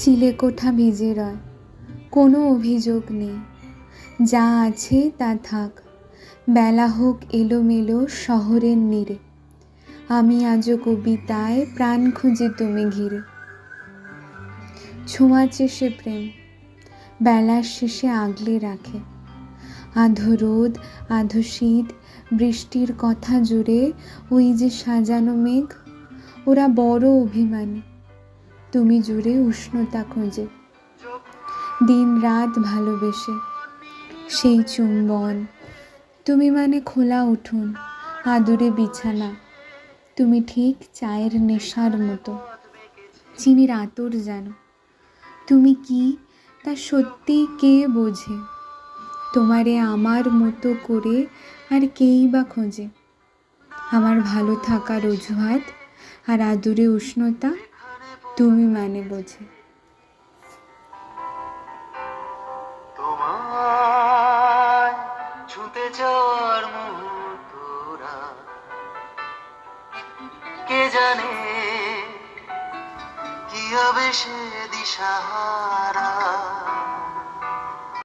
চিলেকোঠা ভিজে রয়, কোনো অভিযোগ নেই, যা আছে তা থাক, বেলা হোক এলোমেলো শহরের নীড়ে, আমি আজও কবিতায় প্রাণ খুঁজে তুমি ঘিরে। ছোঁয়াচে সে প্রেম বেলার শেষে আগলে রাখে, আধো রোদ আধো শীত বৃষ্টির কথা জুড়ে, ওই যে সাজানো মেঘ, ওরা বড় অভিমানী, তুমি জুড়ে উষ্ণতা খোঁজে। দিন রাত ভালোবেসে সেই চুম্বন, তুমি মানে খোলা উঠোন আদুরে বিছানা, তুমি ঠিক চায়ের নেশার মতো, চিনির আতর যেন, তুমি কি তা সত্যি কে বোঝে, তোমারে আমার মতো করে আর কেই বা খোঁজে। আমার ভালো থাকার অজুহাত আর আদুরে উষ্ণতা তুমি মানে বোঝে। তোমায় ছুঁতে যাওয়ার মুহূর্তরা কে জানে কি হবে সে দিশাহারা।